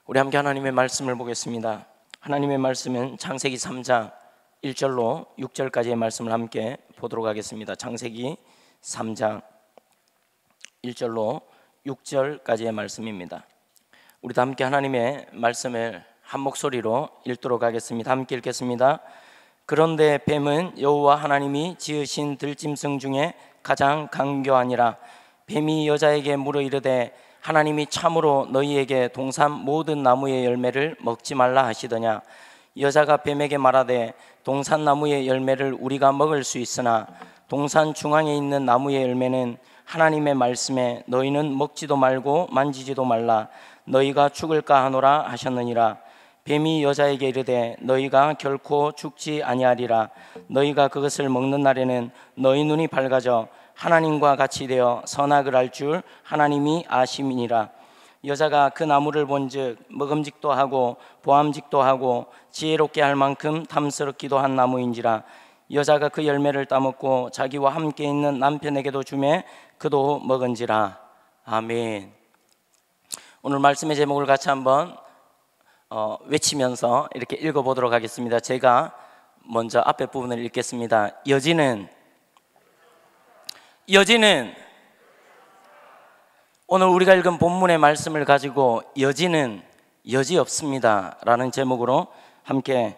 우리 함께 하나님의 말씀을 보겠습니다. 하나님의 말씀은 창세기 3장 1절로 6절까지의 말씀을 함께 보도록 하겠습니다. 창세기 3장 1절로 6절까지의 말씀입니다. 우리도 함께 하나님의 말씀을 한 목소리로 읽도록 하겠습니다. 함께 읽겠습니다. 그런데 뱀은 여호와 하나님이 지으신 들짐승 중에 가장 강교하니라. 뱀이 여자에게 물어 이르되 하나님이 참으로 너희에게 동산 모든 나무의 열매를 먹지 말라 하시더냐. 여자가 뱀에게 말하되 동산 나무의 열매를 우리가 먹을 수 있으나 동산 중앙에 있는 나무의 열매는 하나님의 말씀에 너희는 먹지도 말고 만지지도 말라 너희가 죽을까 하노라 하셨느니라. 뱀이 여자에게 이르되 너희가 결코 죽지 아니하리라. 너희가 그것을 먹는 날에는 너희 눈이 밝아져 하나님과 같이 되어 선악을 알 줄 하나님이 아심이니라. 여자가 그 나무를 본즉 먹음직도 하고 보암직도 하고 지혜롭게 할 만큼 탐스럽기도 한 나무인지라. 여자가 그 열매를 따먹고 자기와 함께 있는 남편에게도 주매 그도 먹은지라. 아멘. 오늘 말씀의 제목을 같이 한번 외치면서 이렇게 읽어보도록 하겠습니다. 제가 먼저 앞에 부분을 읽겠습니다. 여지는 오늘 우리가 읽은 본문의 말씀을 가지고 여지는 여지없습니다 라는 제목으로 함께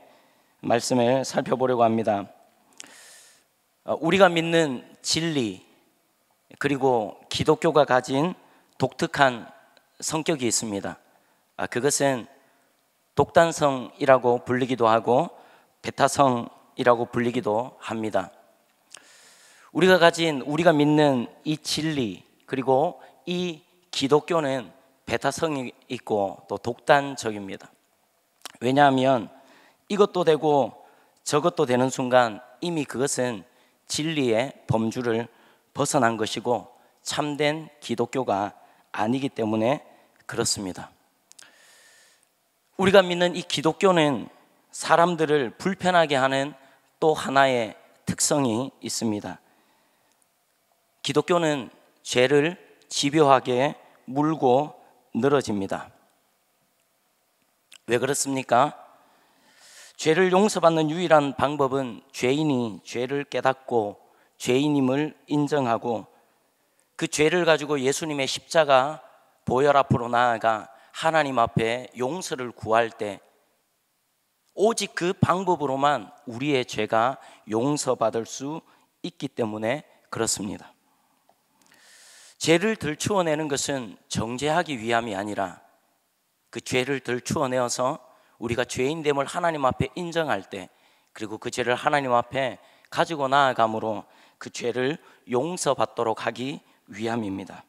말씀을 살펴보려고 합니다. 우리가 믿는 진리 그리고 기독교가 가진 독특한 성격이 있습니다. 그것은 독단성이라고 불리기도 하고 배타성이라고 불리기도 합니다. 우리가 믿는 이 진리 그리고 이 기독교는 배타성이 있고 또 독단적입니다. 왜냐하면 이것도 되고 저것도 되는 순간 이미 그것은 진리의 범주를 벗어난 것이고 참된 기독교가 아니기 때문에 그렇습니다. 우리가 믿는 이 기독교는 사람들을 불편하게 하는 또 하나의 특성이 있습니다. 기독교는 죄를 집요하게 물고 늘어집니다. 왜 그렇습니까? 죄를 용서받는 유일한 방법은 죄인이 죄를 깨닫고 죄인임을 인정하고 그 죄를 가지고 예수님의 십자가 보혈 앞으로 나아가 하나님 앞에 용서를 구할 때 오직 그 방법으로만 우리의 죄가 용서받을 수 있기 때문에 그렇습니다. 죄를 들추어내는 것은 정죄하기 위함이 아니라 그 죄를 들추어내어서 우리가 죄인됨을 하나님 앞에 인정할 때 그리고 그 죄를 하나님 앞에 가지고 나아감으로 그 죄를 용서받도록 하기 위함입니다.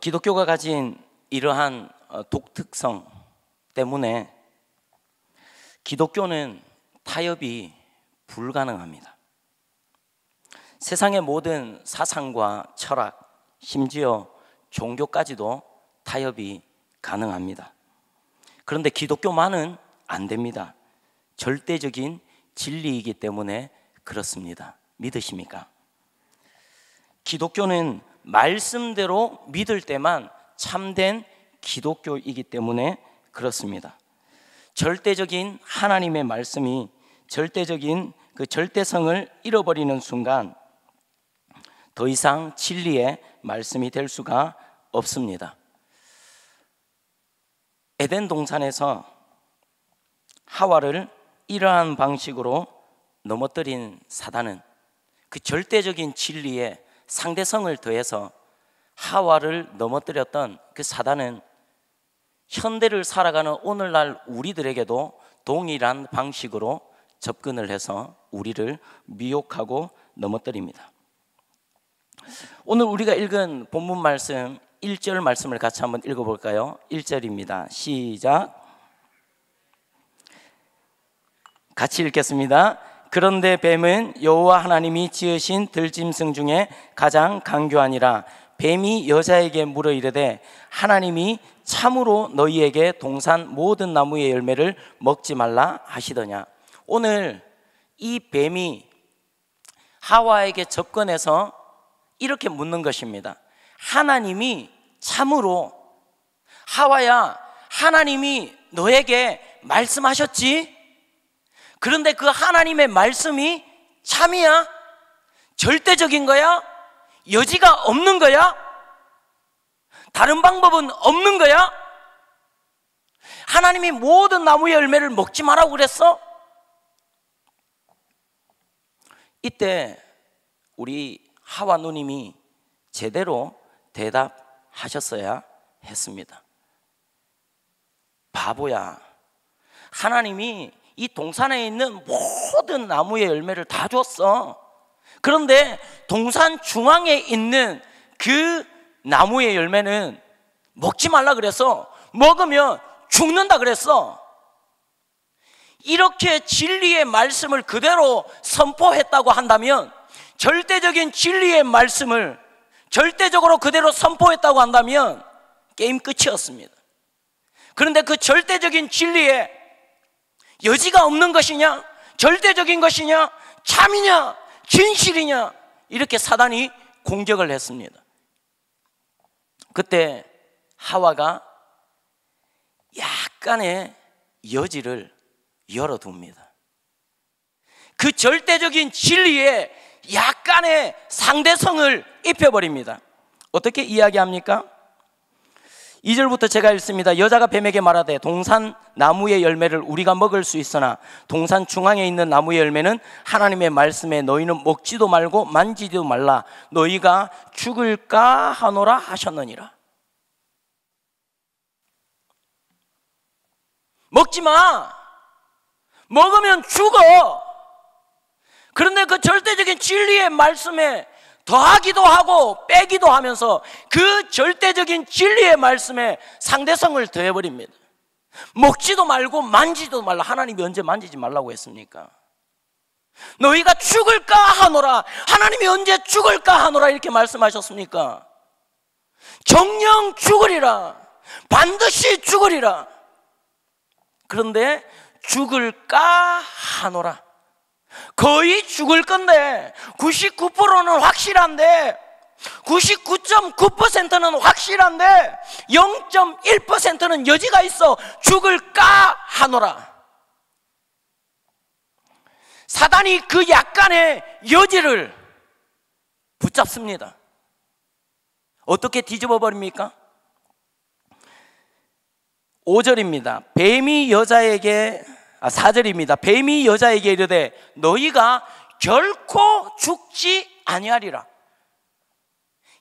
기독교가 가진 이러한 독특성 때문에 기독교는 타협이 불가능합니다. 세상의 모든 사상과 철학, 심지어 종교까지도 타협이 가능합니다. 그런데 기독교만은 안 됩니다. 절대적인 진리이기 때문에 그렇습니다. 믿으십니까? 기독교는 말씀대로 믿을 때만 참된 기독교이기 때문에 그렇습니다. 절대적인 하나님의 말씀이 절대적인 그 절대성을 잃어버리는 순간 더 이상 진리의 말씀이 될 수가 없습니다. 에덴 동산에서 하와를 이러한 방식으로 넘어뜨린 사단은 그 절대적인 진리에 상대성을 더해서 하와를 넘어뜨렸던 그 사단은 현대를 살아가는 오늘날 우리들에게도 동일한 방식으로 접근을 해서 우리를 미혹하고 넘어뜨립니다. 오늘 우리가 읽은 본문 말씀 1절 말씀을 같이 한번 읽어볼까요? 1절입니다. 시작. 같이 읽겠습니다. 그런데 뱀은 여호와 하나님이 지으신 들짐승 중에 가장 강교하니라. 뱀이 여자에게 물어 이르되 하나님이 참으로 너희에게 동산 모든 나무의 열매를 먹지 말라 하시더냐. 오늘 이 뱀이 하와에게 접근해서 이렇게 묻는 것입니다. 하나님이 참으로 하와야, 하나님이 너에게 말씀하셨지? 그런데 그 하나님의 말씀이 참이야? 절대적인 거야? 여지가 없는 거야? 다른 방법은 없는 거야? 하나님이 모든 나무의 열매를 먹지 말라고 그랬어? 이때 우리 하와 누님이 제대로 대답하셨어야 했습니다. 바보야, 하나님이 이 동산에 있는 모든 나무의 열매를 다 줬어. 그런데 동산 중앙에 있는 그 나무의 열매는 먹지 말라 그랬어. 먹으면 죽는다 그랬어. 이렇게 진리의 말씀을 그대로 선포했다고 한다면, 절대적인 진리의 말씀을 절대적으로 그대로 선포했다고 한다면 게임 끝이었습니다. 그런데 그 절대적인 진리에 여지가 없는 것이냐, 절대적인 것이냐, 참이냐, 진실이냐, 이렇게 사단이 공격을 했습니다. 그때 하와가 약간의 여지를 열어둡니다. 그 절대적인 진리에 약간의 상대성을 입혀버립니다. 어떻게 이야기합니까? 2절부터 제가 읽습니다. 여자가 뱀에게 말하되 동산 나무의 열매를 우리가 먹을 수 있으나 동산 중앙에 있는 나무의 열매는 하나님의 말씀에 너희는 먹지도 말고 만지지도 말라, 너희가 죽을까 하노라 하셨느니라. 먹지 마. 먹으면 죽어. 그런데 그 절대적인 진리의 말씀에 더하기도 하고 빼기도 하면서 그 절대적인 진리의 말씀에 상대성을 더해버립니다. 먹지도 말고 만지도 말라. 하나님이 언제 만지지 말라고 했습니까? 너희가 죽을까 하노라. 하나님이 언제 죽을까 하노라 이렇게 말씀하셨습니까? 정녕 죽으리라. 반드시 죽으리라. 그런데 죽을까 하노라. 거의 죽을 건데 99%는 확실한데, 99.9%는 확실한데 0.1%는 여지가 있어. 죽을까 하노라. 사단이 그 약간의 여지를 붙잡습니다. 어떻게 뒤집어 버립니까? 5절입니다. 뱀이 여자에게 4절입니다. 뱀이 여자에게 이르되 너희가 결코 죽지 아니하리라.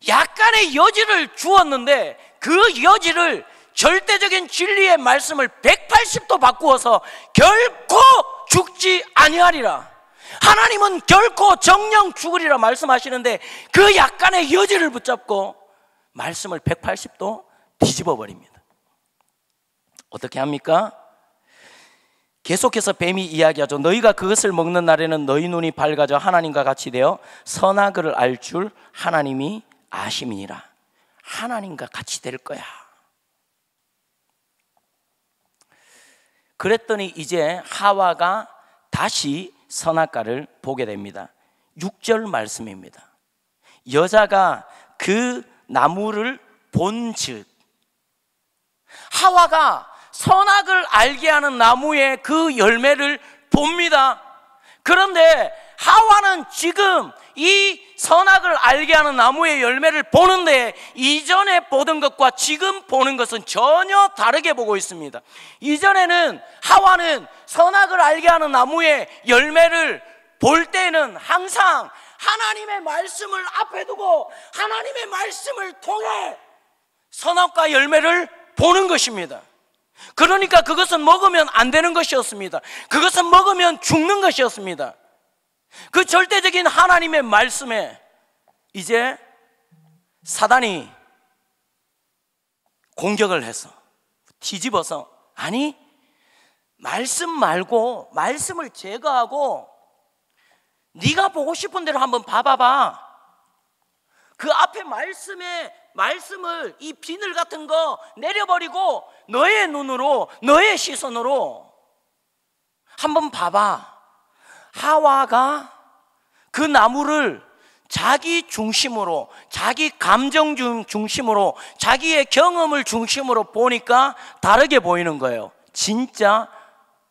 약간의 여지를 주었는데 그 여지를 절대적인 진리의 말씀을 180도 바꾸어서 결코 죽지 아니하리라. 하나님은 결코 정녕 죽으리라 말씀하시는데 그 약간의 여지를 붙잡고 말씀을 180도 뒤집어 버립니다. 어떻게 합니까? 계속해서 뱀이 이야기하죠. 너희가 그것을 먹는 날에는 너희 눈이 밝아져 하나님과 같이 되어 선악을 알 줄 하나님이 아심이니라. 하나님과 같이 될 거야. 그랬더니 이제 하와가 다시 선악과를 보게 됩니다. 6절 말씀입니다. 여자가 그 나무를 본즉, 하와가 선악을 알게 하는 나무의 그 열매를 봅니다. 그런데 하와는 지금 이 선악을 알게 하는 나무의 열매를 보는데 이전에 보던 것과 지금 보는 것은 전혀 다르게 보고 있습니다. 이전에는 하와는 선악을 알게 하는 나무의 열매를 볼 때는 항상 하나님의 말씀을 앞에 두고 하나님의 말씀을 통해 선악과 열매를 보는 것입니다. 그러니까 그것은 먹으면 안 되는 것이었습니다. 그것은 먹으면 죽는 것이었습니다. 그 절대적인 하나님의 말씀에 이제 사단이 공격을 해서 뒤집어서, 아니 말씀 말고 말씀을 제거하고 네가 보고 싶은 대로 한번 봐봐봐. 그 앞에 말씀을 이 비늘 같은 거 내려버리고 너의 눈으로, 너의 시선으로 한번 봐봐. 하와가 그 나무를 자기 중심으로, 자기 감정 중심으로, 자기의 경험을 중심으로 보니까 다르게 보이는 거예요. 진짜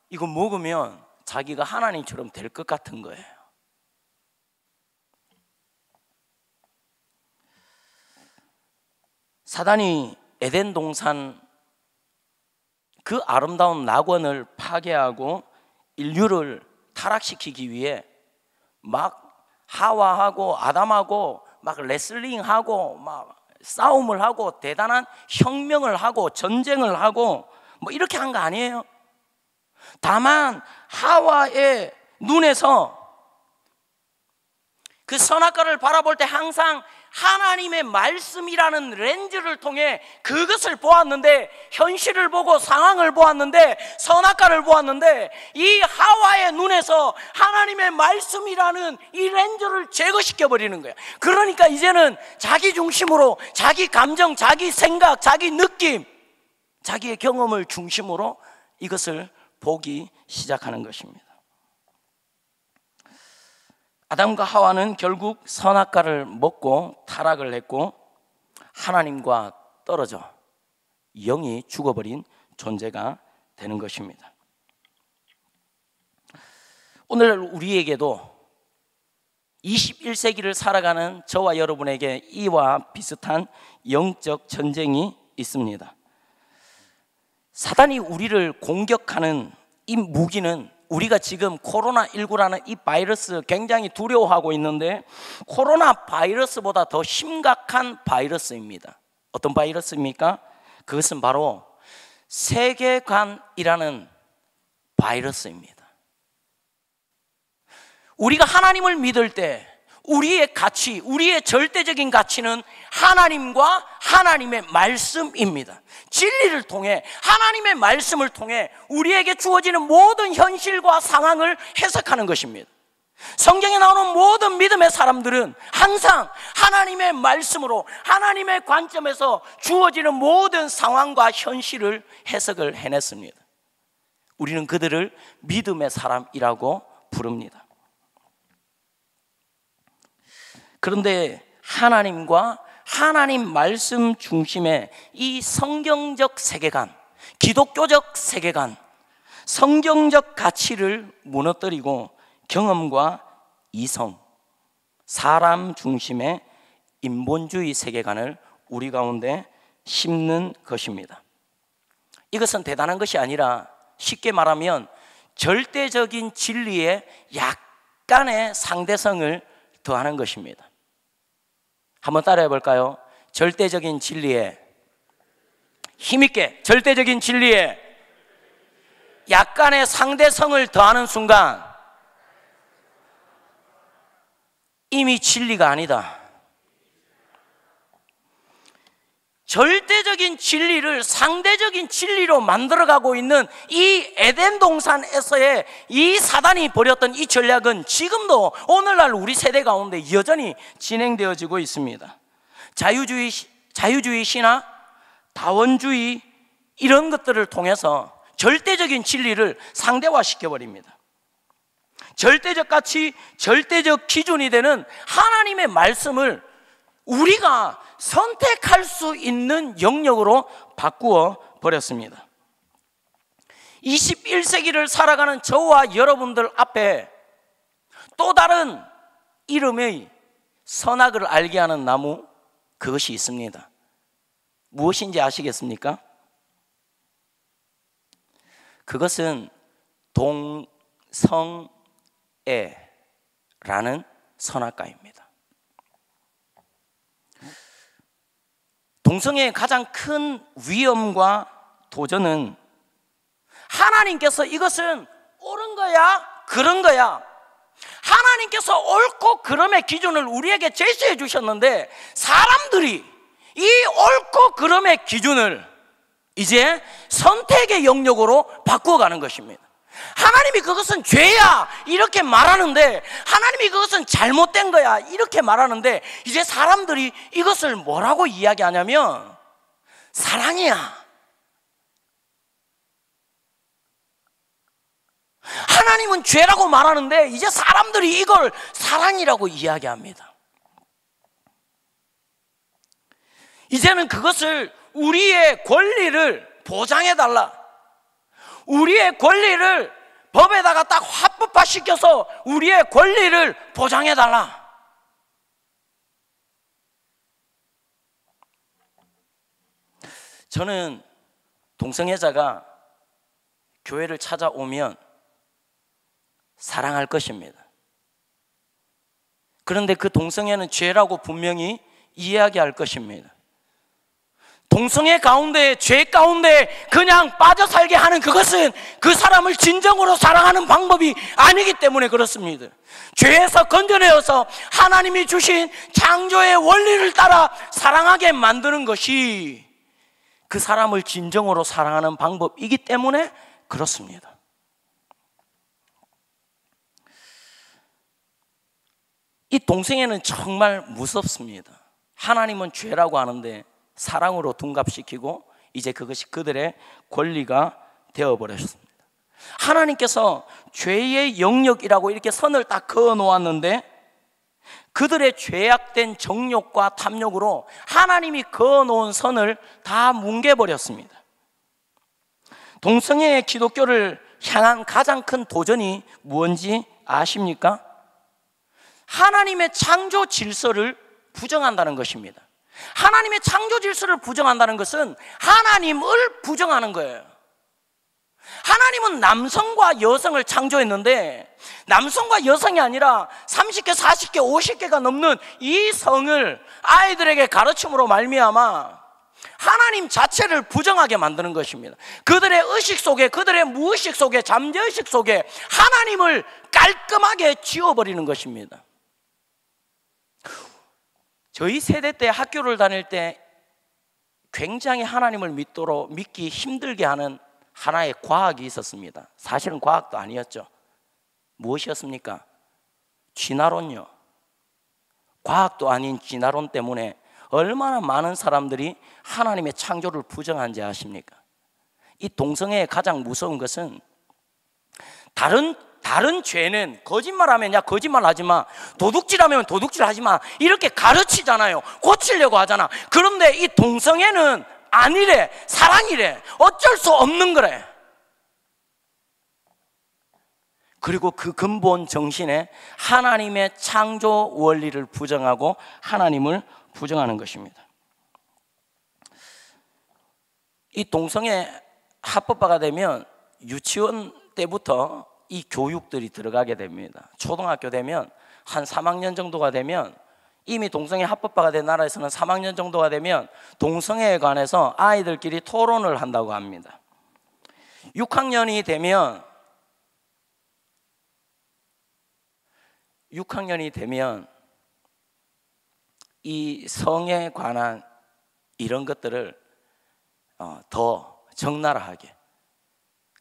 이거 먹으면 자기가 하나님처럼 될 것 같은 거예요. 사단이 에덴 동산 그 아름다운 낙원을 파괴하고 인류를 타락시키기 위해 막 하와하고 아담하고 막 레슬링하고 막 싸움을 하고 대단한 혁명을 하고 전쟁을 하고 뭐 이렇게 한 거 아니에요. 다만 하와의 눈에서 그 선악과를 바라볼 때 항상 하나님의 말씀이라는 렌즈를 통해 그것을 보았는데, 현실을 보고 상황을 보았는데, 선악과를 보았는데, 이 하와의 눈에서 하나님의 말씀이라는 이 렌즈를 제거시켜 버리는 거예요. 그러니까 이제는 자기 중심으로, 자기 감정, 자기 생각, 자기 느낌, 자기의 경험을 중심으로 이것을 보기 시작하는 것입니다. 아담과 하와는 결국 선악과를 먹고 타락을 했고 하나님과 떨어져 영이 죽어버린 존재가 되는 것입니다. 오늘 우리에게도 21세기를 살아가는 저와 여러분에게 이와 비슷한 영적 전쟁이 있습니다. 사단이 우리를 공격하는 이 무기는, 우리가 지금 코로나19라는 이 바이러스 굉장히 두려워하고 있는데 코로나 바이러스보다 더 심각한 바이러스입니다. 어떤 바이러스입니까? 그것은 바로 세계관이라는 바이러스입니다. 우리가 하나님을 믿을 때 우리의 가치, 우리의 절대적인 가치는 하나님과 하나님의 말씀입니다. 진리를 통해, 하나님의 말씀을 통해 우리에게 주어지는 모든 현실과 상황을 해석하는 것입니다. 성경에 나오는 모든 믿음의 사람들은 항상 하나님의 말씀으로, 하나님의 관점에서 주어지는 모든 상황과 현실을 해석을 해냈습니다. 우리는 그들을 믿음의 사람이라고 부릅니다. 그런데 하나님과 하나님 말씀 중심의 이 성경적 세계관, 기독교적 세계관, 성경적 가치를 무너뜨리고 경험과 이성, 사람 중심의 인본주의 세계관을 우리 가운데 심는 것입니다. 이것은 대단한 것이 아니라 쉽게 말하면 절대적인 진리에 약간의 상대성을 더하는 것입니다. 한번 따라해 볼까요? 절대적인 진리에, 힘있게, 절대적인 진리에 약간의 상대성을 더하는 순간 이미 진리가 아니다. 절대적인 진리를 상대적인 진리로 만들어가고 있는 이 에덴 동산에서의 이 사단이 벌였던 이 전략은 지금도 오늘날 우리 세대 가운데 여전히 진행되어지고 있습니다. 자유주의 신화, 다원주의 이런 것들을 통해서 절대적인 진리를 상대화시켜버립니다. 절대적 가치, 절대적 기준이 되는 하나님의 말씀을 우리가 선택할 수 있는 영역으로 바꾸어 버렸습니다. 21세기를 살아가는 저와 여러분들 앞에 또 다른 이름의 선악을 알게 하는 나무, 그것이 있습니다. 무엇인지 아시겠습니까? 그것은 동성애라는 선악과입니다. 동성애의 가장 큰 위험과 도전은 하나님께서 이것은 옳은 거야, 그런 거야, 하나님께서 옳고 그름의 기준을 우리에게 제시해 주셨는데 사람들이 이 옳고 그름의 기준을 이제 선택의 영역으로 바꾸어가는 것입니다. 하나님이 그것은 죄야 이렇게 말하는데, 하나님이 그것은 잘못된 거야 이렇게 말하는데, 이제 사람들이 이것을 뭐라고 이야기하냐면 사랑이야. 하나님은 죄라고 말하는데 이제 사람들이 이걸 사랑이라고 이야기합니다. 이제는 그것을 우리의 권리를 보장해 달라. 우리의 권리를 법에다가 딱 합법화시켜서 우리의 권리를 보장해 달라. 저는 동성애자가 교회를 찾아오면 사랑할 것입니다. 그런데 그 동성애는 죄라고 분명히 이야기할 것입니다. 동성애 가운데, 죄 가운데 그냥 빠져 살게 하는 그것은 그 사람을 진정으로 사랑하는 방법이 아니기 때문에 그렇습니다. 죄에서 건져내어서 하나님이 주신 창조의 원리를 따라 사랑하게 만드는 것이 그 사람을 진정으로 사랑하는 방법이기 때문에 그렇습니다. 이 동성애는 정말 무섭습니다. 하나님은 죄라고 하는데 사랑으로 둔갑시키고 이제 그것이 그들의 권리가 되어버렸습니다. 하나님께서 죄의 영역이라고 이렇게 선을 딱 그어 놓았는데 그들의 죄악된 정욕과 탐욕으로 하나님이 그어 놓은 선을 다 뭉개버렸습니다. 동성애의 기독교를 향한 가장 큰 도전이 뭔지 아십니까? 하나님의 창조 질서를 부정한다는 것입니다. 하나님의 창조 질서를 부정한다는 것은 하나님을 부정하는 거예요. 하나님은 남성과 여성을 창조했는데 남성과 여성이 아니라 30개, 40개, 50개가 넘는 이 성을 아이들에게 가르침으로 말미암아 하나님 자체를 부정하게 만드는 것입니다. 그들의 의식 속에, 그들의 무의식 속에, 잠재의식 속에 하나님을 깔끔하게 지워버리는 것입니다. 저희 세대 때 학교를 다닐 때 굉장히 하나님을 믿기 힘들게 하는 하나의 과학이 있었습니다. 사실은 과학도 아니었죠. 무엇이었습니까? 진화론요. 과학도 아닌 진화론 때문에 얼마나 많은 사람들이 하나님의 창조를 부정한지 아십니까? 이 동성애의 가장 무서운 것은 다른 죄는 거짓말하면 야 거짓말하지 마, 도둑질하면 도둑질하지 마 이렇게 가르치잖아요. 고치려고 하잖아. 그런데 이 동성애는 아니래, 사랑이래, 어쩔 수 없는 거래. 그리고 그 근본 정신에 하나님의 창조 원리를 부정하고 하나님을 부정하는 것입니다. 이 동성애 합법화가 되면 유치원 때부터 이 교육들이 들어가게 됩니다. 초등학교 되면 한 3학년 정도가 되면 이미 동성애 합법화가 된 나라에서는 3학년 정도가 되면 동성애에 관해서 아이들끼리 토론을 한다고 합니다. 6학년이 되면 이 성에 관한 이런 것들을 더 적나라하게,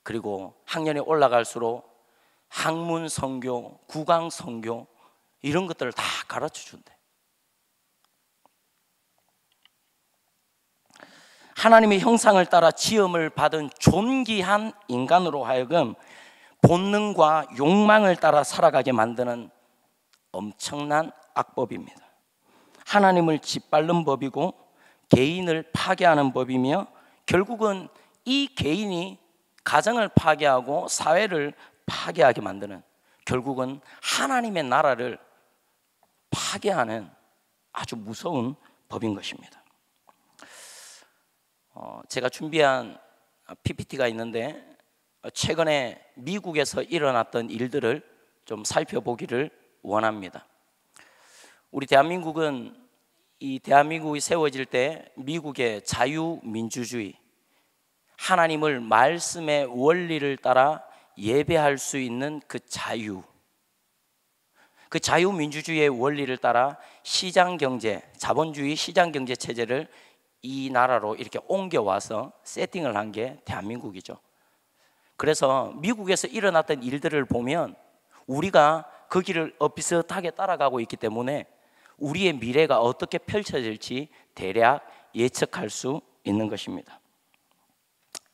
그리고 학년이 올라갈수록 학문 선교, 국왕 선교 이런 것들을 다 가르쳐 준대. 하나님의 형상을 따라 지음을 받은 존귀한 인간으로 하여금 본능과 욕망을 따라 살아가게 만드는 엄청난 악법입니다. 하나님을 짓밟는 법이고 개인을 파괴하는 법이며 결국은 이 개인이 가정을 파괴하고 사회를 파괴하게 만드는, 결국은 하나님의 나라를 파괴하는 아주 무서운 법인 것입니다. 제가 준비한 PPT가 있는데 최근에 미국에서 일어났던 일들을 좀 살펴보기를 원합니다. 우리 대한민국은 이 대한민국이 세워질 때 미국의 자유민주주의, 하나님을 말씀의 원리를 따라 예배할 수 있는 그 자유민주주의의 원리를 따라 시장경제, 자본주의 시장경제 체제를 이 나라로 이렇게 옮겨와서 세팅을 한 게 대한민국이죠. 그래서 미국에서 일어났던 일들을 보면 우리가 그 길을 비슷하게 따라가고 있기 때문에 우리의 미래가 어떻게 펼쳐질지 대략 예측할 수 있는 것입니다.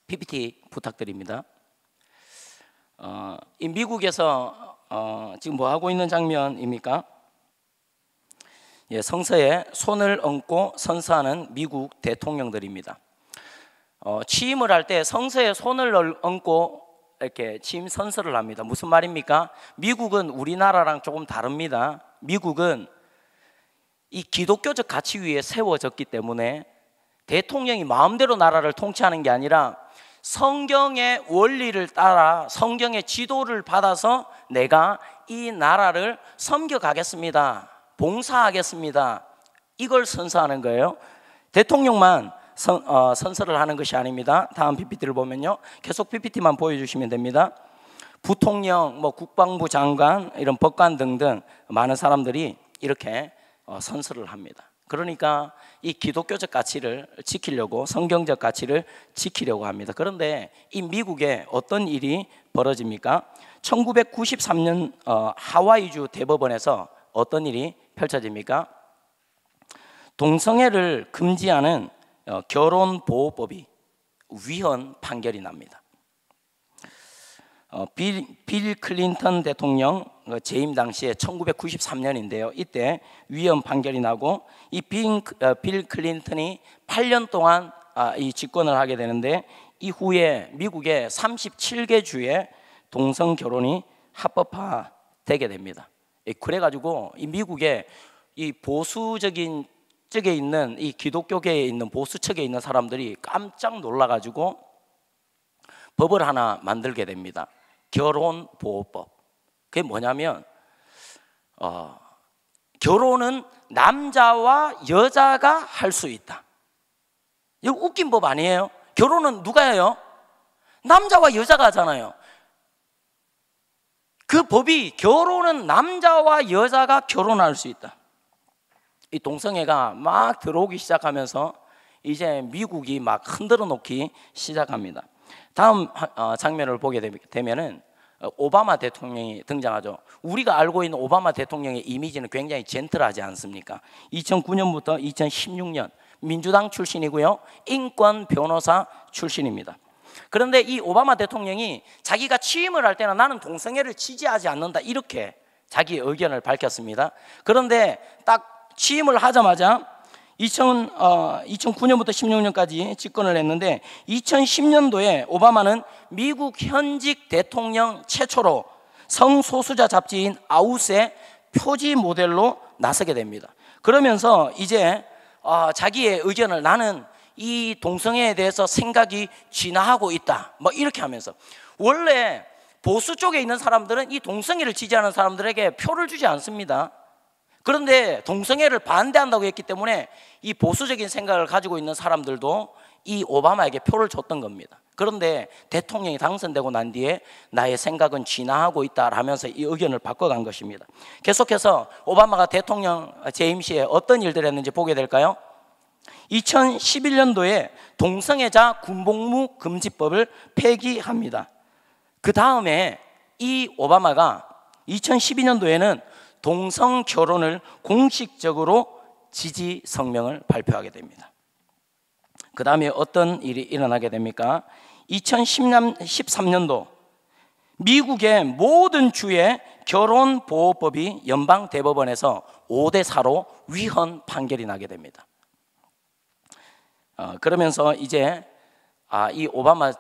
PPT 부탁드립니다. 이 미국에서 지금 뭐 하고 있는 장면입니까? 성서에 손을 얹고 선서하는 미국 대통령들입니다. 취임을 할 때 성서에 손을 얹고 이렇게 취임 선서를 합니다. 무슨 말입니까? 미국은 우리나라랑 조금 다릅니다. 미국은 이 기독교적 가치 위에 세워졌기 때문에 대통령이 마음대로 나라를 통치하는 게 아니라 성경의 원리를 따라 성경의 지도를 받아서 내가 이 나라를 섬겨가겠습니다, 봉사하겠습니다, 이걸 선서하는 거예요. 대통령만 선서를 하는 것이 아닙니다. 다음 PPT를 보면요, 계속 PPT만 보여주시면 됩니다. 부통령, 국방부 장관, 이런 법관 등등 많은 사람들이 이렇게 선서를 합니다. 그러니까 이 기독교적 가치를 지키려고, 성경적 가치를 지키려고 합니다. 그런데 이 미국에 어떤 일이 벌어집니까? 1993년 하와이주 대법원에서 어떤 일이 펼쳐집니까? 동성애를 금지하는 결혼보호법이 위헌 판결이 납니다. 빌 클린턴 대통령 재임 당시에 1993년인데요. 이때 위헌 판결이 나고 이 빌 클린턴이 8년 동안 이 집권을 하게 되는데, 이후에 미국의 37개 주에 동성 결혼이 합법화되게 됩니다. 그래가지고 이 미국의 이 보수적인 쪽에 있는, 이 기독교계에 있는 보수 측에 있는 사람들이 깜짝 놀라가지고 법을 하나 만들게 됩니다. 결혼보호법. 그게 뭐냐면 결혼은 남자와 여자가 할 수 있다. 이거 웃긴 법 아니에요? 결혼은 누가 해요? 남자와 여자가 하잖아요. 그 법이, 결혼은 남자와 여자가 결혼할 수 있다. 이 동성애가 막 들어오기 시작하면서 이제 미국이 막 흔들어 놓기 시작합니다. 다음 장면을 보게 되면은 오바마 대통령이 등장하죠. 우리가 알고 있는 오바마 대통령의 이미지는 굉장히 젠틀하지 않습니까? 2009년부터 2016년 민주당 출신이고요, 인권 변호사 출신입니다. 그런데 이 오바마 대통령이 자기가 취임을 할 때는 나는 동성애를 지지하지 않는다, 이렇게 자기 의견을 밝혔습니다. 그런데 딱 취임을 하자마자 2009년부터 16년까지 집권을 했는데, 2010년도에 오바마는 미국 현직 대통령 최초로 성소수자 잡지인 아웃의 표지 모델로 나서게 됩니다. 그러면서 이제 자기의 의견을, 나는 이 동성애에 대해서 생각이 진화하고 있다, 이렇게 하면서, 원래 보수 쪽에 있는 사람들은 이 동성애를 지지하는 사람들에게 표를 주지 않습니다. 그런데 동성애를 반대한다고 했기 때문에 이 보수적인 생각을 가지고 있는 사람들도 이 오바마에게 표를 줬던 겁니다. 그런데 대통령이 당선되고 난 뒤에 나의 생각은 진화하고 있다 하면서 이 의견을 바꿔간 것입니다. 계속해서 오바마가 대통령 재임 시에 어떤 일들을 했는지 보게 될까요? 2011년도에 동성애자 군복무 금지법을 폐기합니다. 그 다음에 이 오바마가 2012년도에는 동성 결혼을 공식적으로 지지 성명을 발표하게 됩니다. 그 다음에 어떤 일이 일어나게 됩니까? 2013년도 미국의 모든 주의 결혼보호법이 연방 대법원에서 5대4로 위헌 판결이 나게 됩니다. 그러면서 이제 이 오바마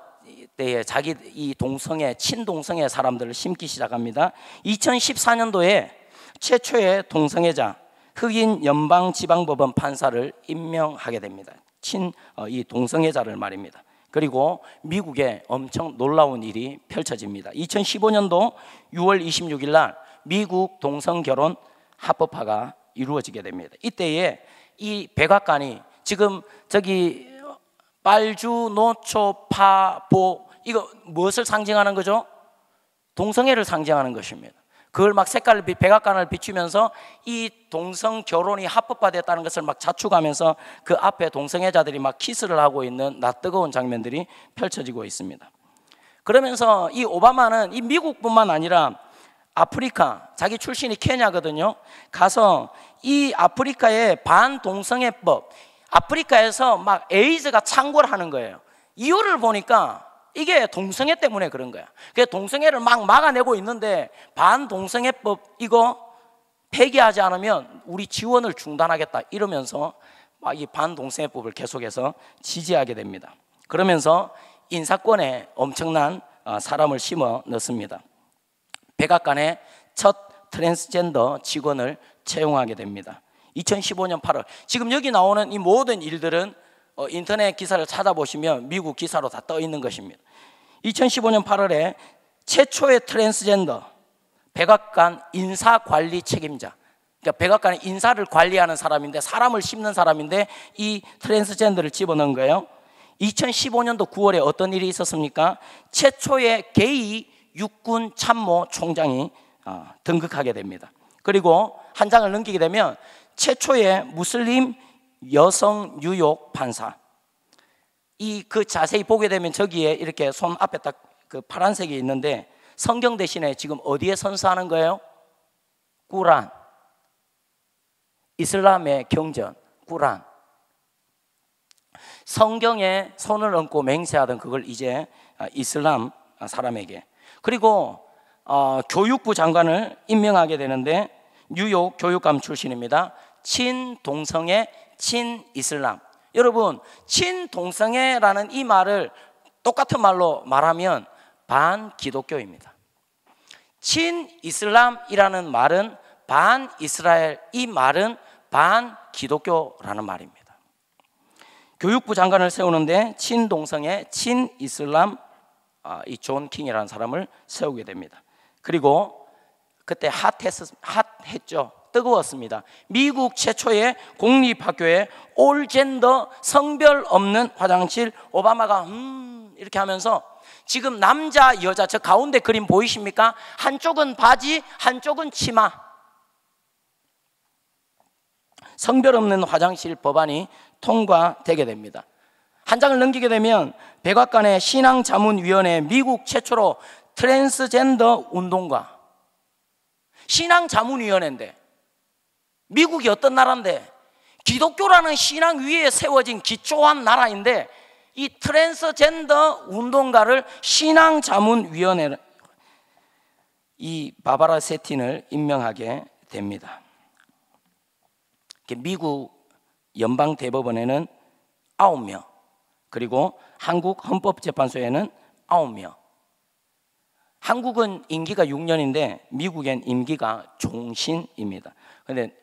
때에 자기 이 동성애, 친동성애 사람들을 심기 시작합니다. 2014년도에 최초의 동성애자 흑인 연방지방법원 판사를 임명하게 됩니다. 이 동성애자를 말입니다. 그리고 미국에 엄청 놀라운 일이 펼쳐집니다. 2015년도 6월 26일 날 미국 동성결혼 합법화가 이루어지게 됩니다. 이때에 이 백악관이 지금 저기 빨주, 노초, 파, 보, 이거 무엇을 상징하는 거죠? 동성애를 상징하는 것입니다. 그걸 막 색깔을 백악관을 비추면서 이 동성 결혼이 합법화됐다는 것을 막 자축하면서 그 앞에 동성애자들이 막 키스를 하고 있는 낯뜨거운 장면들이 펼쳐지고 있습니다. 그러면서 이 오바마는 이 미국뿐만 아니라 아프리카, 자기 출신이 케냐거든요. 가서 이 아프리카의 반동성애법, 아프리카에서 막 에이즈가 창궐 하는 거예요. 이유를 보니까 이게 동성애 때문에 그런 거야. 그래서 동성애를 막 막아내고 있는데 반동성애법 이거 폐기하지 않으면 우리 지원을 중단하겠다 이러면서 막 이 반동성애법을 계속해서 지지하게 됩니다. 그러면서 인사권에 엄청난 사람을 심어 넣습니다. 백악관의 첫 트랜스젠더 직원을 채용하게 됩니다. 2015년 8월. 지금 여기 나오는 이 모든 일들은 인터넷 기사를 찾아보시면 미국 기사로 다 떠 있는 것입니다. 2015년 8월에 최초의 트랜스젠더 백악관 인사관리 책임자, 그러니까 백악관의 인사를 관리하는 사람인데, 사람을 심는 사람인데 이 트랜스젠더를 집어넣은 거예요. 2015년도 9월에 어떤 일이 있었습니까? 최초의 게이 육군 참모 총장이 등극하게 됩니다. 그리고 한 장을 넘기게 되면 최초의 무슬림 여성 뉴욕 판사, 그 자세히 보게 되면 저기에 이렇게 손 앞에 딱 그 파란색이 있는데 성경 대신에 지금 어디에 선서하는 거예요? 꾸란, 이슬람의 경전, 꾸란. 성경에 손을 얹고 맹세하던 그걸 이제 이슬람 사람에게. 그리고 교육부 장관을 임명하게 되는데 뉴욕 교육감 출신입니다. 친동성애, 친이슬람. 여러분, 친동성애라는 이 말을 똑같은 말로 말하면 반기독교입니다. 친이슬람이라는 말은 반이스라엘, 이 말은 반기독교라는 말입니다. 교육부 장관을 세우는데 친동성애, 친이슬람, 이 존 킹이라는 사람을 세우게 됩니다. 그리고 그때 핫했죠. 뜨거웠습니다. 미국 최초의 공립학교에 올젠더, 성별 없는 화장실. 오바마가 이렇게 하면서 지금 남자 여자 저 가운데 그림 보이십니까? 한쪽은 바지, 한쪽은 치마. 성별 없는 화장실 법안이 통과되게 됩니다. 한 장을 넘기게 되면 백악관의 신앙자문위원회, 미국 최초로 트랜스젠더 운동가. 신앙자문위원회인데, 미국이 어떤 나라인데, 기독교라는 신앙 위에 세워진 기초한 나라인데, 이 트랜스젠더 운동가를 신앙자문위원회, 이 바바라 세틴을 임명하게 됩니다. 미국 연방대법원에는 9명, 그리고 한국 헌법재판소에는 9명. 한국은 임기가 6년인데 미국엔 임기가 종신입니다. 그런데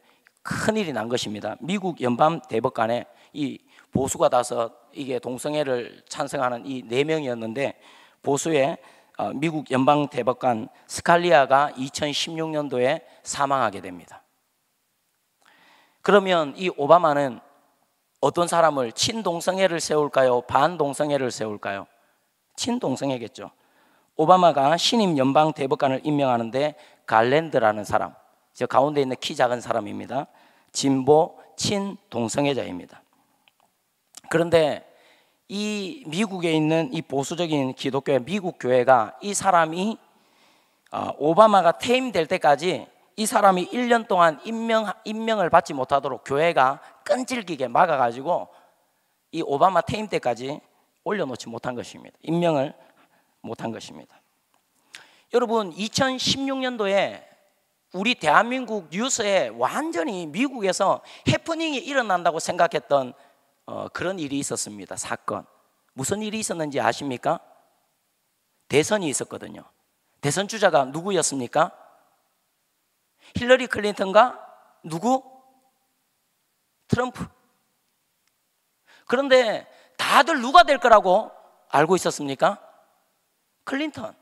큰일이 난 것입니다. 미국 연방대법관에 이 보수가 다섯, 이게 동성애를 찬성하는 이 4명이었는데 보수의 미국 연방대법관 스칼리아가 2016년도에 사망하게 됩니다. 그러면 이 오바마는 어떤 사람을, 친동성애를 세울까요? 반동성애를 세울까요? 친동성애겠죠. 오바마가 신임 연방대법관을 임명하는데 갈랜드라는 사람, 저 가운데 있는 키 작은 사람입니다. 진보 친동성애자입니다. 그런데 이 미국에 있는 이 보수적인 기독교의 미국 교회가 이 사람이 오바마가 퇴임될 때까지 이 사람이 1년 동안 임명을 받지 못하도록 교회가 끈질기게 막아가지고 이 오바마 퇴임 때까지 올려놓지 못한 것입니다. 임명을 못한 것입니다. 여러분, 2016년도에 우리 대한민국 뉴스에 완전히 미국에서 해프닝이 일어난다고 생각했던 그런 일이 있었습니다. 사건. 무슨 일이 있었는지 아십니까? 대선이 있었거든요. 대선 주자가 누구였습니까? 힐러리 클린턴과 누구? 트럼프. 그런데 다들 누가 될 거라고 알고 있었습니까? 클린턴.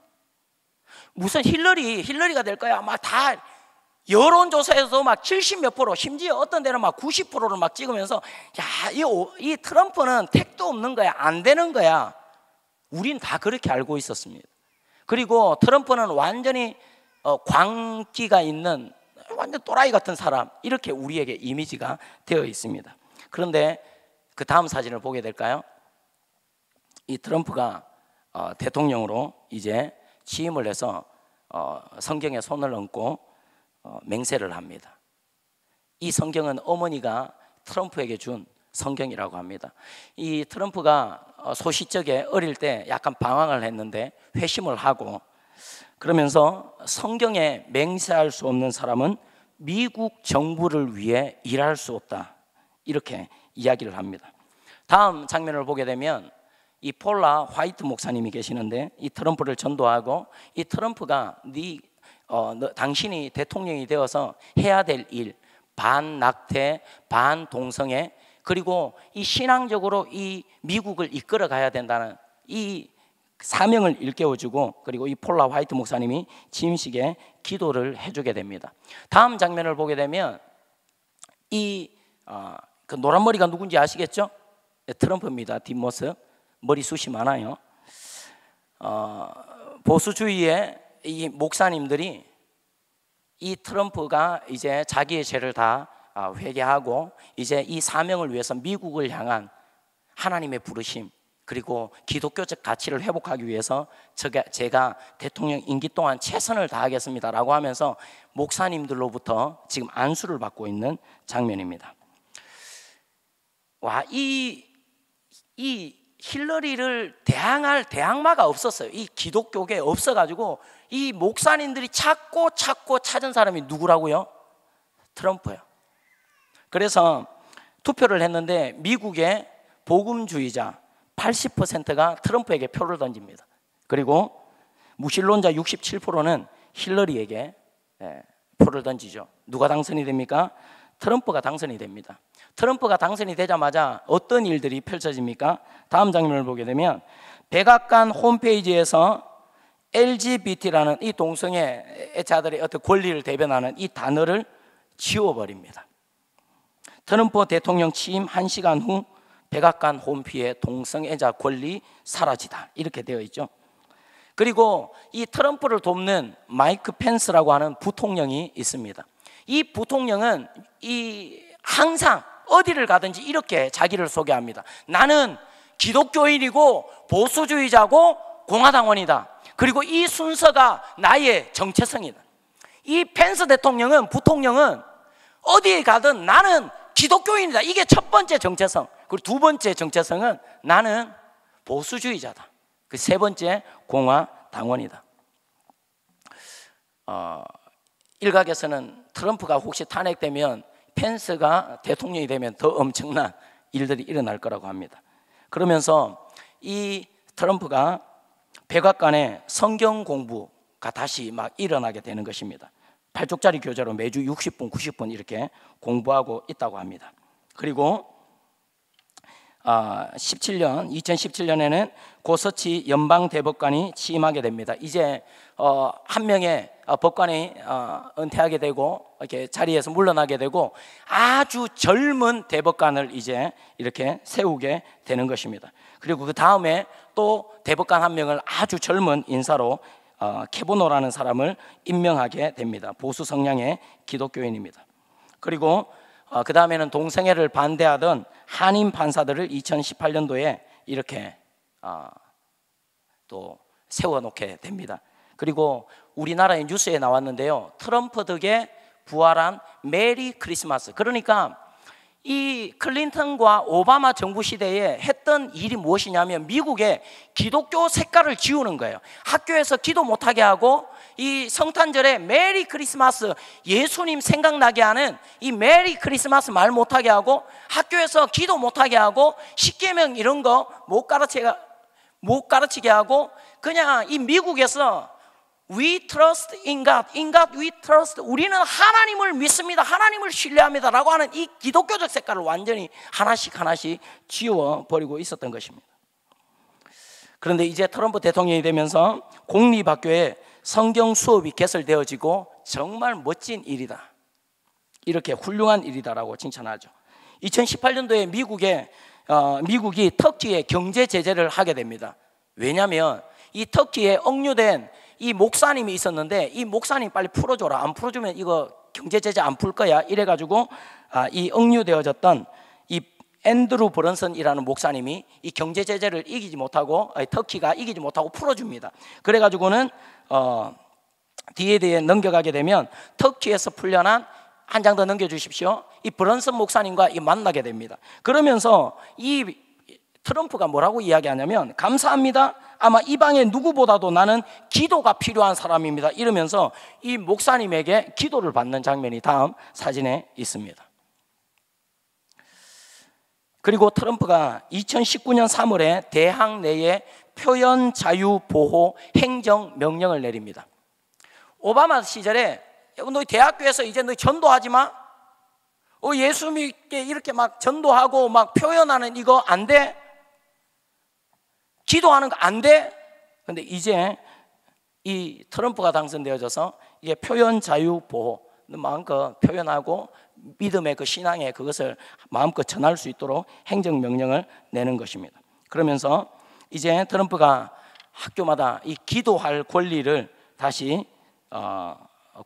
무슨 힐러리가 될 거야. 막 다 여론조사에서 막 70몇 프로, 심지어 어떤 데는 막 90%를 막 찍으면서 야, 이 트럼프는 택도 없는 거야. 안 되는 거야. 우린 다 그렇게 알고 있었습니다. 그리고 트럼프는 완전히 광기가 있는 완전 또라이 같은 사람, 이렇게 우리에게 이미지가 되어 있습니다. 그런데 그 다음 사진을 보게 될까요? 이 트럼프가 대통령으로 이제 취임을 해서 성경에 손을 얹고 맹세를 합니다. 이 성경은 어머니가 트럼프에게 준 성경이라고 합니다. 이 트럼프가 소시적에 어릴 때 약간 방황을 했는데 회심을 하고, 그러면서 성경에 맹세할 수 없는 사람은 미국 정부를 위해 일할 수 없다, 이렇게 이야기를 합니다. 다음 장면을 보게 되면 이 폴라 화이트 목사님이 계시는데, 이 트럼프를 전도하고, 이 트럼프가 당신이 대통령이 되어서 해야 될 일, 반낙태, 반동성애, 그리고 이 신앙적으로 이 미국을 이끌어 가야 된다는 이 사명을 일깨워주고, 그리고 이 폴라 화이트 목사님이 취임식에 기도를 해주게 됩니다. 다음 장면을 보게 되면 그 노란 머리가 누군지 아시겠죠? 트럼프입니다. 뒷모습, 머리숱이 많아요. 보수주의의 이 목사님들이 이 트럼프가 이제 자기의 죄를 다 회개하고 이제 이 사명을 위해서 미국을 향한 하나님의 부르심, 그리고 기독교적 가치를 회복하기 위해서 제가 대통령 임기 동안 최선을 다하겠습니다 라고 하면서 목사님들로부터 지금 안수를 받고 있는 장면입니다. 와, 이 힐러리를 대항할 대항마가 없었어요. 이 기독교계 없어가지고 이 목사님들이 찾고 찾은 사람이 누구라고요? 트럼프예요. 그래서 투표를 했는데 미국의 복음주의자 80%가 트럼프에게 표를 던집니다. 그리고 무신론자 67%는 힐러리에게 표를 던지죠. 누가 당선이 됩니까? 트럼프가 당선이 됩니다. 트럼프가 당선이 되자마자 어떤 일들이 펼쳐집니까? 다음 장면을 보게 되면 백악관 홈페이지에서 LGBT라는 이 동성애자들의 어떤 권리를 대변하는 이 단어를 지워버립니다. 트럼프 대통령 취임 1시간 후 백악관 홈피에 동성애자 권리 사라지다, 이렇게 되어 있죠. 그리고 이 트럼프를 돕는 마이크 펜스라고 하는 부통령이 있습니다. 이 부통령은 항상 어디를 가든지 이렇게 자기를 소개합니다. 나는 기독교인이고 보수주의자고 공화당원이다. 그리고 이 순서가 나의 정체성이다. 이 펜스 부통령은 어디에 가든 나는 기독교인이다, 이게 첫 번째 정체성. 그리고 두 번째 정체성은 나는 보수주의자다. 그 세 번째 공화당원이다. 일각에서는 트럼프가 혹시 탄핵되면 펜스가 대통령이 되면 더 엄청난 일들이 일어날 거라고 합니다. 그러면서 이 트럼프가 백악관에 성경 공부가 다시 막 일어나게 되는 것입니다. 8쪽짜리 교재로 매주 60분, 90분 이렇게 공부하고 있다고 합니다. 그리고 2017년에는 고서치 연방대법관이 취임하게 됩니다. 이제 한 명의 법관이 은퇴하게 되고 이렇게 자리에서 물러나게 되고 아주 젊은 대법관을 이제 이렇게 세우게 되는 것입니다. 그리고 그 다음에 또 대법관 한 명을 아주 젊은 인사로 캐보노라는 사람을 임명하게 됩니다. 보수 성향의 기독교인입니다. 그리고 그 다음에는 동성애를 반대하던 한인 판사들을 2018년도에 이렇게 또 세워놓게 됩니다. 그리고 우리나라의 뉴스에 나왔는데요, 트럼프 덕에 부활한 메리 크리스마스. 그러니까 이 클린턴과 오바마 정부 시대에 했던 일이 무엇이냐면 미국의 기독교 색깔을 지우는 거예요. 학교에서 기도 못하게 하고 이 성탄절에 메리 크리스마스, 예수님 생각나게 하는 이 메리 크리스마스 말 못하게 하고, 학교에서 기도 못하게 하고, 십계명 이런 거 못 가르치게 하고, 그냥 이 미국에서 We trust in God, in God we trust. 우리는 하나님을 믿습니다, 하나님을 신뢰합니다 라고 하는 이 기독교적 색깔을 완전히 하나씩 지워버리고 있었던 것입니다. 그런데 이제 트럼프 대통령이 되면서 공립학교에 성경 수업이 개설되어지고 정말 멋진 일이다, 이렇게 훌륭한 일이다라고 칭찬하죠. 2018년도에 미국이 터키에 경제 제재를 하게 됩니다. 왜냐하면 이 터키에 억류된 이 목사님이 있었는데 이 목사님 빨리 풀어줘라, 안 풀어주면 이거 경제 제재 안 풀 거야, 이래가지고 이 억류되어졌던 이 앤드루 브런슨이라는 목사님이 이 경제 제재를 이기지 못하고, 터키가 이기지 못하고 풀어줍니다. 그래가지고는 뒤에 넘겨가게 되면 터키에서 풀려난, 한 장 더 넘겨주십시오, 이 브런슨 목사님과 만나게 됩니다. 그러면서 이 트럼프가 뭐라고 이야기하냐면 감사합니다, 아마 이방의 누구보다도 나는 기도가 필요한 사람입니다. 이러면서 이 목사님에게 기도를 받는 장면이 다음 사진에 있습니다. 그리고 트럼프가 2019년 3월에 대학 내에 표현 자유 보호 행정 명령을 내립니다. 오바마 시절에 너희 대학교에서 이제 너희 전도하지 마. 예수 믿게 이렇게 막 전도하고 막 표현하는 이거 안 돼. 기도하는 거 안 돼. 근데 이제 이 트럼프가 당선되어져서 이게 표현 자유 보호, 마음껏 표현하고 믿음의 그 신앙의 그것을 마음껏 전할 수 있도록 행정명령을 내는 것입니다. 그러면서 이제 트럼프가 학교마다 이 기도할 권리를 다시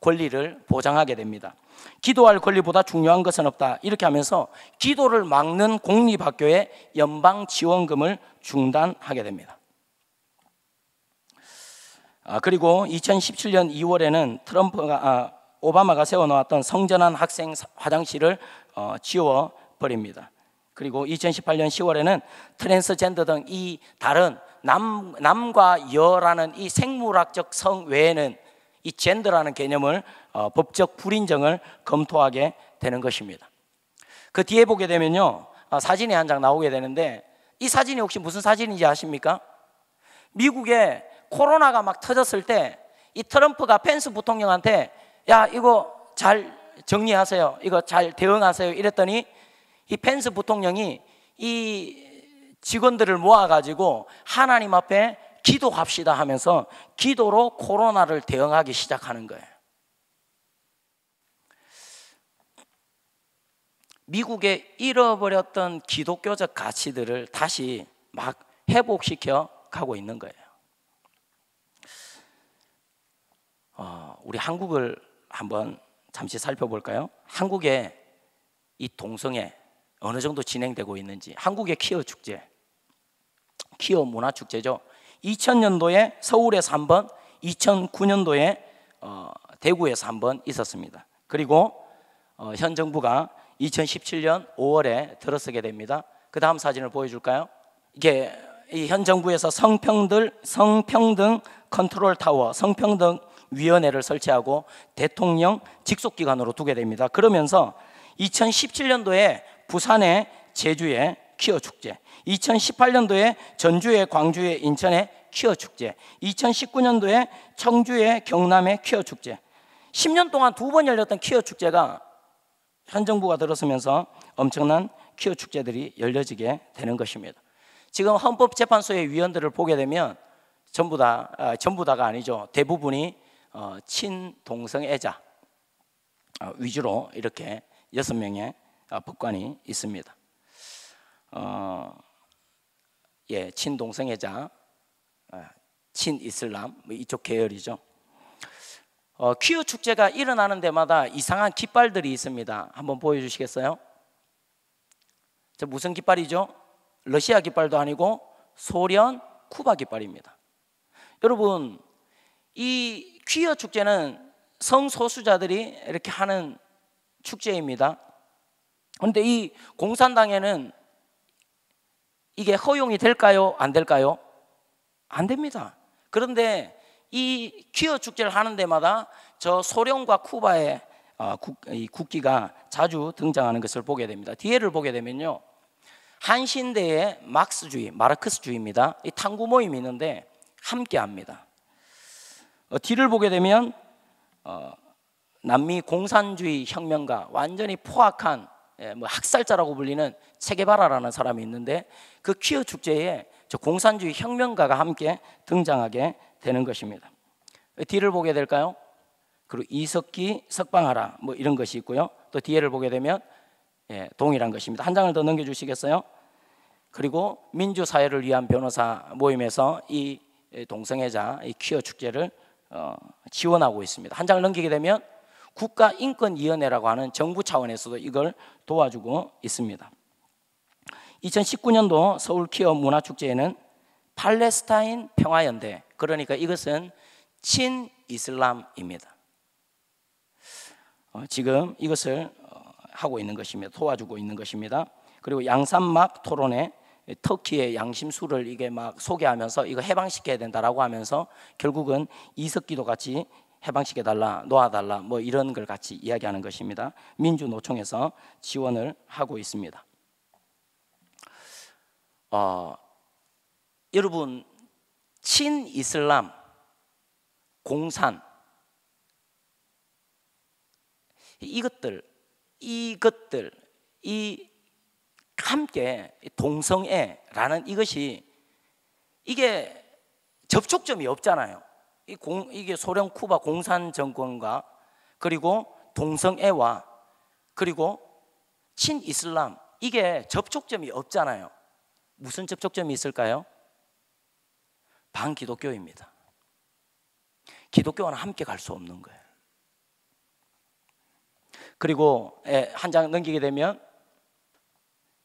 권리를 보장하게 됩니다. 기도할 권리보다 중요한 것은 없다. 이렇게 하면서 기도를 막는 공립학교의 연방 지원금을 중단하게 됩니다. 그리고 2017년 2월에는 오바마가 세워놓았던 성전환 학생 화장실을 지워버립니다. 그리고 2018년 10월에는 트랜스젠더 등 이 다른 남과 여라는 이 생물학적 성 외에는 이 젠더라는 개념을 법적 불인정을 검토하게 되는 것입니다. 그 뒤에 보게 되면요, 사진이 한 장 나오게 되는데, 이 사진이 혹시 무슨 사진인지 아십니까? 미국에 코로나가 막 터졌을 때 이 트럼프가 펜스 부통령한테 야, 이거 잘 정리하세요, 이거 잘 대응하세요 이랬더니 이 펜스 부통령이 이 직원들을 모아가지고 하나님 앞에 기도합시다 하면서 기도로 코로나를 대응하기 시작하는 거예요. 미국의 잃어버렸던 기독교적 가치들을 다시 막 회복시켜 가고 있는 거예요. 우리 한국을 한번 잠시 살펴볼까요? 한국의 이 동성애 어느 정도 진행되고 있는지. 한국의 퀴어 축제, 퀴어 문화 축제죠. 2000년도에 서울에서 한 번, 2009년도에 대구에서 한 번 있었습니다. 그리고 현 정부가 2017년 5월에 들어서게 됩니다. 그 다음 사진을 보여줄까요? 이게 이 현 정부에서 성평등 컨트롤 타워, 성평등 위원회를 설치하고 대통령 직속기관으로 두게 됩니다. 그러면서 2017년도에 부산의 제주의 퀴어 축제, 2018년도에 전주의 광주의 인천의 퀴어 축제, 2019년도에 청주의 경남의 퀴어 축제, 10년 동안 2번 열렸던 퀴어 축제가 현 정부가 들어서면서 엄청난 퀴어 축제들이 열려지게 되는 것입니다. 지금 헌법재판소의 위원들을 보게 되면 전부 다가 아니죠. 대부분이 친동성애자 위주로 이렇게 6명의 법관이 있습니다. 친동성애자, 친이슬람 이쪽 계열이죠. 퀴어 축제가 일어나는 데마다 이상한 깃발들이 있습니다. 한번 보여주시겠어요? 저 무슨 깃발이죠? 러시아 깃발도 아니고 소련, 쿠바 깃발입니다. 여러분, 이 퀴어 축제는 성소수자들이 이렇게 하는 축제입니다. 그런데 이 공산당에는 이게 허용이 될까요? 안 될까요? 안 됩니다. 그런데 이 퀴어 축제를 하는 데마다 저 소련과 쿠바의 국기가 자주 등장하는 것을 보게 됩니다. 뒤에를 보게 되면요, 한신대의 마르크스주의입니다. 이 탐구 모임이 있는데 함께합니다. 뒤를 보게 되면 남미 공산주의 혁명가, 완전히 포악한 학살자라고 불리는 체게바라라는 사람이 있는데 그 퀴어 축제에 저 공산주의 혁명가가 함께 등장하게 되는 것입니다. 뒤를 보게 될까요? 그리고 이석기, 석방하라 이런 것이 있고요. 또 뒤에를 보게 되면 동일한 것입니다. 한 장을 더 넘겨주시겠어요? 그리고 민주사회를 위한 변호사 모임에서 이 동성애자, 이 퀴어 축제를 지원하고 있습니다. 한 장을 넘기게 되면 국가인권위원회라고 하는 정부 차원에서도 이걸 도와주고 있습니다. 2019년도 서울 퀴어 문화축제에는 팔레스타인 평화연대, 그러니까 이것은 친이슬람입니다. 지금 이것을 하고 있는 것입니다. 도와주고 있는 것입니다. 그리고 양산막 토론회, 터키의 양심수를 이게 막 소개하면서 이거 해방시켜야 된다라고 하면서 결국은 이석기도 같이 해방시켜달라, 놓아달라 뭐 이런 걸 같이 이야기하는 것입니다. 민주노총에서 지원을 하고 있습니다. 여러분, 친이슬람, 공산 이것들 이 함께 동성애라는 이것이 이게 접촉점이 없잖아요. 이게 소련 쿠바 공산 정권과 그리고 동성애와 그리고 친이슬람 이게 접촉점이 없잖아요. 무슨 접촉점이 있을까요? 반기독교입니다. 기독교와는 함께 갈 수 없는 거예요. 그리고 한 장 넘기게 되면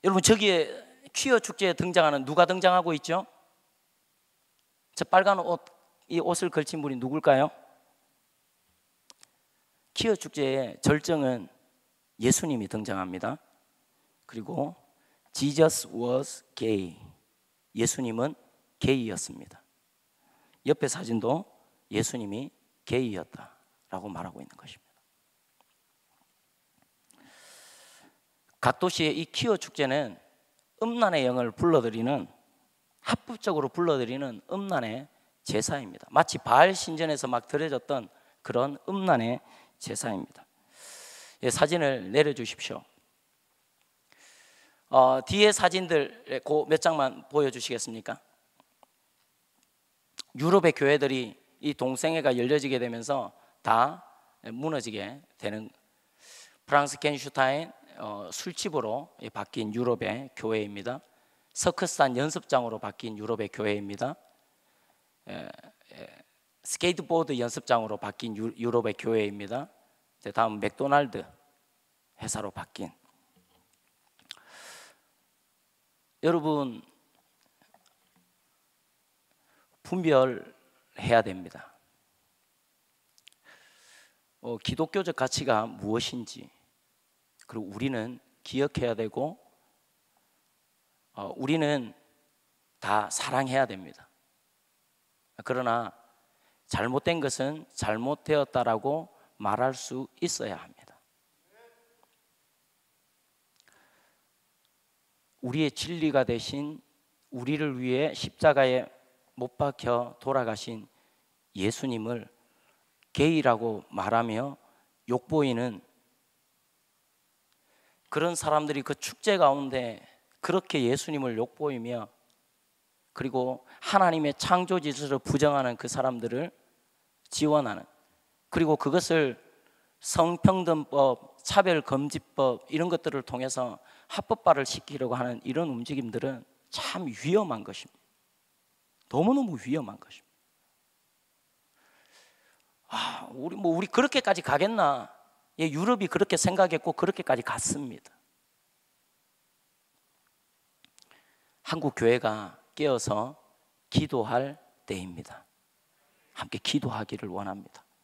여러분 저기에 퀴어 축제에 등장하는 누가 등장하고 있죠? 저 빨간 옷, 이 옷을 걸친 분이 누굴까요? 퀴어 축제의 절정은 예수님이 등장합니다. 그리고 Jesus was gay. 예수님은 게이였습니다. 옆에 사진도 예수님이 게이였다라고 말하고 있는 것입니다. 각 도시의 이 퀴어 축제는 음란의 영을 불러들이는, 합법적으로 불러들이는 음란의 제사입니다. 마치 바알 신전에서 막 드려졌던 그런 음란의 제사입니다. 사진을 내려주십시오. 뒤에 사진들 그 몇 장만 보여주시겠습니까? 유럽의 교회들이 이 동성애가 열려지게 되면서 다 무너지게 되는, 프랑스 겐슈타인 술집으로 바뀐 유럽의 교회입니다. 서커스단 연습장으로 바뀐 유럽의 교회입니다. 스케이트보드 연습장으로 바뀐 유럽의 교회입니다. 다음 맥도날드 회사로 바뀐. 여러분, 분별해야 됩니다. 기독교적 가치가 무엇인지, 그리고 우리는 기억해야 되고 우리는 다 사랑해야 됩니다. 그러나 잘못된 것은 잘못되었다라고 말할 수 있어야 합니다. 우리의 진리가 되신, 우리를 위해 십자가에 못 박혀 돌아가신 예수님을 게이라고 말하며 욕보이는 그런 사람들이 그 축제 가운데 그렇게 예수님을 욕보이며, 그리고 하나님의 창조 질서를 부정하는 그 사람들을 지원하는, 그리고 그것을 성평등법, 차별금지법 이런 것들을 통해서 합법화를 시키려고 하는 이런 움직임들은 참 위험한 것입니다. 너무너무 위험한 것입니다. 우리 그렇게까지 가겠나? 유럽이 그렇게 생각했고 그렇게까지 갔습니다. 한국 교회가 깨어서 기도할 때입니다. 함께 기도하기를 원합니다.